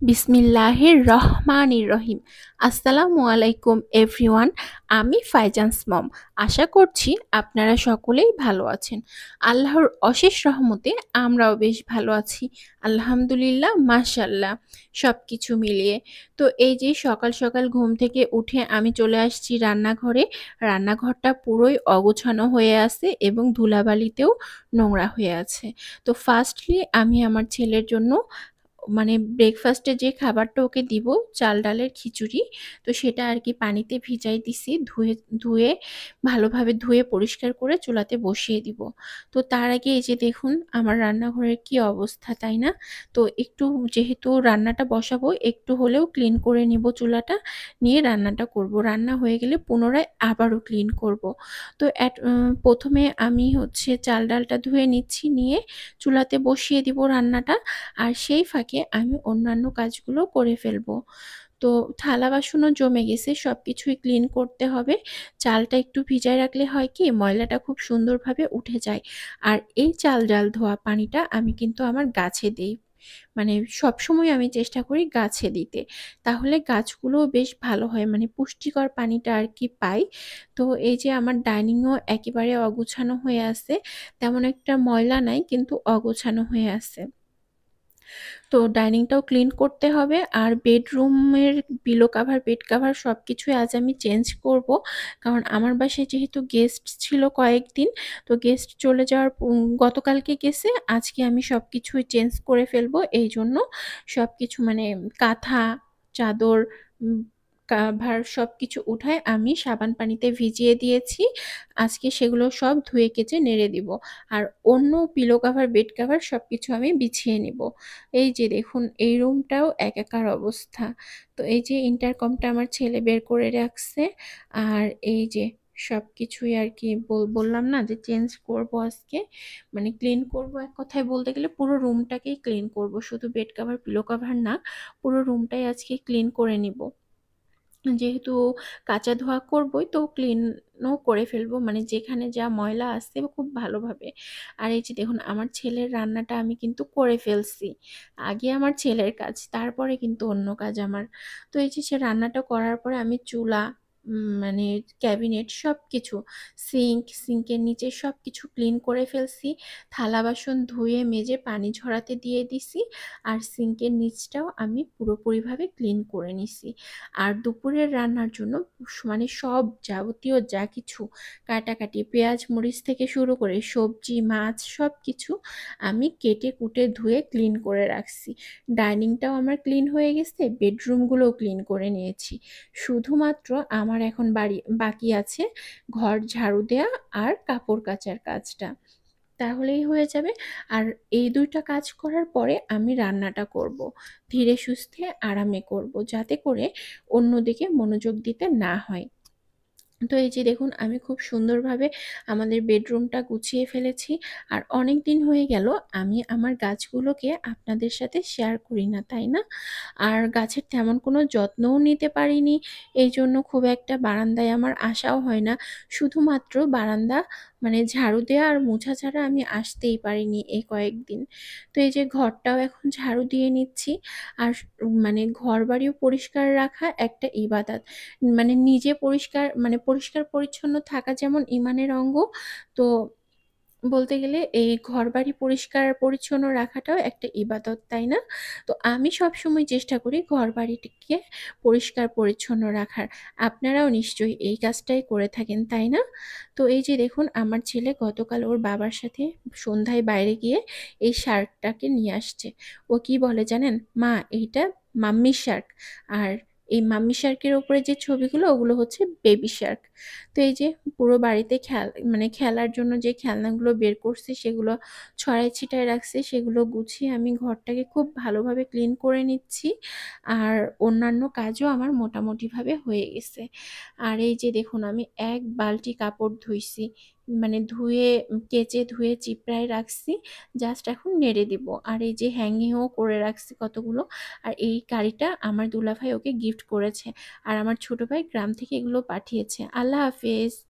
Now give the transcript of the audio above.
বিসমিল্লাহির রহমানির রহিম। আসসালামু আলাইকুম এভরিওয়ান। আমি ফাইজান্স মম। আশা করছি আপনারা সকলেই ভালো আছেন। আল্লাহর অশেষ রহমতে আমরাও বেশ ভালো আছি। আলহামদুলিল্লাহ, মাশাল্লাহ, সব কিছু মিলিয়ে। তো এই যে সকাল সকাল ঘুম থেকে উঠে আমি চলে আসছি রান্নাঘরে। রান্নাঘরটা পুরোই অগোছানো হয়ে আছে এবং ধুলাবালিতেও নোংরা হয়ে আছে। তো ফার্স্টলি আমি আমার ছেলের জন্য মানে ব্রেকফাস্টে যে খাবারটা ওকে দিব, চাল ডালের খিচুড়ি, তো সেটা আর কি পানিতে ভিজাই দিছি, ধুয়ে ধুয়ে ভালোভাবে ধুয়ে পরিষ্কার করে চুলাতে বসিয়ে দিব। তো তার আগে এই যে দেখুন আমার রান্নাঘরের কি অবস্থা, তাই না? তো একটু, যেহেতু রান্নাটা বসাবো, একটু হলেও ক্লিন করে নিব চুলাটা, নিয়ে রান্নাটা করব। রান্না হয়ে গেলে পুনরায় আবারও ক্লিন করব। তো প্রথমে আমি হচ্ছে চাল ডালটা ধুয়ে নিচ্ছি, নিয়ে চুলাতে বসিয়ে দিব রান্নাটা। আর সেই ফাঁকে আমি অন্যান্য কাজগুলো করে ফেলবো। তো থালা বাসনও জমে গেছে, সবকিছুই ক্লিন করতে হবে। চালটা একটু ভিজায় রাখলে হয় কি, ময়লাটা খুব সুন্দরভাবে উঠে যায়। আর এই চাল ডাল ধোয়া পানিটা আমি কিন্তু আমার গাছে দেই, মানে সবসময় আমি চেষ্টা করি গাছে দিতে। তাহলে গাছগুলোও বেশ ভালো হয়, মানে পুষ্টিকর পানিটা আর কি পাই। তো এই যে আমার ডাইনিংও একেবারে অগোছানো হয়ে আছে, তেমন একটা ময়লা নাই কিন্তু অগোছানো হয়ে আছে। তো ডাইনিংটাও ক্লিন করতে হবে। আর বেডরুমের পিলো কাভার, বেড কাভার সবকিছুই আজ আমি চেঞ্জ করব। কারণ আমার বাসায় যেহেতু গেস্ট ছিল কয়েকদিন, তো গেস্ট চলে যাওয়ার গতকালকে গেছে, আজকে আমি সবকিছুই চেঞ্জ করে ফেলবো। এইজন্য সবকিছু মানে কাঁথা, চাদর, কাভার সবকিছু উঠায় আমি সাবান পানিতে ভিজিয়ে দিয়েছি। আজকে সেগুলো সব ধুয়ে কেচে নেড়ে দিব। আর অন্য পিলো কাভার, বেড কাভার সবকিছু আমি বিছিয়ে নিব। এই যে দেখুন এই রুমটাও একাকার অবস্থা। তো এই যে ইন্টারকমটা আমার ছেলে বের করে রাখছে। আর এই যে সবকিছুই আর কি বললাম না যে চেঞ্জ করব আজকে, মানে ক্লিন করব। এক কথায় বলতে গেলে পুরো রুমটাকেই ক্লিন করব, শুধু বেড কাভার পিলো কাভার না, পুরো রুমটাই আজকে ক্লিন করে নিব। যেহেতু কাচা ধোয়া করবই, তো ক্লিনও করে ফেলবো, মানে যেখানে যা ময়লা আছে খুব ভালোভাবে। আর এই যে দেখুন আমার ছেলের রান্নাটা আমি কিন্তু করে ফেলছি। আগে আমার ছেলের কাজ, তারপরে কিন্তু অন্য কাজ আমার। তো এই যে সে রান্নাটা করার পরে আমি চুলা, মানে ক্যাবিনেট সবকিছু, সিঙ্কের নিচে সবকিছু ক্লিন করে ফেলছি। থালা বাসন ধুয়ে মেজে পানি ঝরাতে দিয়ে দিছি। আর সিঙ্কের নিচটাও আমি পুরোপুরিভাবে ক্লিন করে নিছি। আর দুপুরের রান্নার জন্য মানে সব যাবতীয় যা কিছু কাটাকাটি, পেঁয়াজ মরিচ থেকে শুরু করে সবজি মাছ সব কিছু আমি কেটে কুটে ধুয়ে ক্লিন করে রাখছি। ডাইনিংটাও আমার ক্লিন হয়ে গেছে, বেডরুমগুলোও ক্লিন করে নিয়েছি। শুধুমাত্র আমার এখন বাকি আছে ঘর ঝাড়ু দেয়া আর কাপড় কাচার কাজটা, তাহলেই হয়ে যাবে। আর এই ২ টা কাজ করার পরে আমি রান্নাটা করব। ধীরে সুস্থে আরামে করব, যাতে করে অন্যদিকে মনোযোগ দিতে না হয়। তো এই যে দেখুন আমি খুব সুন্দরভাবে আমাদের বেডরুমটা গুছিয়ে ফেলেছি। আর অনেক দিন হয়ে গেল আমি আমার গাছগুলোকে আপনাদের সাথে শেয়ার করি না, তাই না? আর গাছের তেমন কোনো যত্নও নিতে পারিনি। এইজন্য খুব একটা বারান্দায় আমার আসাও হয় না। শুধুমাত্র বারান্দা মানে ঝাড়ু দেওয়া আর মোছা ছাড়া আমি আসতেই পারিনি এই কয়েকদিন। তো এই যে ঘরটাও এখন ঝাড়ু দিয়ে নিচ্ছি। আর মানে ঘরবাড়িও পরিষ্কার রাখা একটা ইবাদত। মানে নিজে পরিষ্কার, মানে পরিষ্কার পরিচ্ছন্ন থাকা যেমন ঈমানের অঙ্গ, তো বলতে গেলে এই ঘরবাড়ি পরিষ্কার পরিচ্ছন্ন রাখাটাও একটা ইবাদত, তাই না? তো আমি সবসময় চেষ্টা করি ঘরবাড়িটিকে পরিষ্কার পরিচ্ছন্ন রাখার। আপনারাও নিশ্চয়ই এই কাজটাই করে থাকেন, তাই না? তো এই যে দেখুন আমার ছেলে গতকাল ওর বাবার সাথে সন্ধ্যায় বাইরে গিয়ে এই শার্কটাকে নিয়ে আসছে। ও কি বলে জানেন? মা, এইটা মাম্মি শার্ক। আর এই মাম্মি শার্কের উপরে যে ছবিগুলো ওগুলো হচ্ছে বেবি শার্ক। তো এই যে পুরো বাড়িতে মানে খেলার জন্য যে খেলনাগুলো বের করছি সেগুলো ছড়াই ছিটায় রাখছি, সেগুলো গুছিয়ে আমি ঘরটাকে খুব ভালোভাবে ক্লিন করে নিচ্ছি। আর অন্যান্য কাজও আমার মোটামুটিভাবে হয়ে গেছে। আর এই যে দেখুন আমি এক বালতি কাপড় ধুইছি, মানে ধুয়ে কেচে ধুয়ে চিপড়ায় রাখছি, জাস্ট এখন নেড়ে দিব। আর এই যে হ্যাঙ্গিংও করে রাখছি কতগুলো। আর এই কারিটা আমার দুলাভাই ওকে গিফট করেছে। আর আমার ছোট ভাই গ্রাম থেকে এগুলো পাঠিয়েছে। আল্লাহ হাফেজ।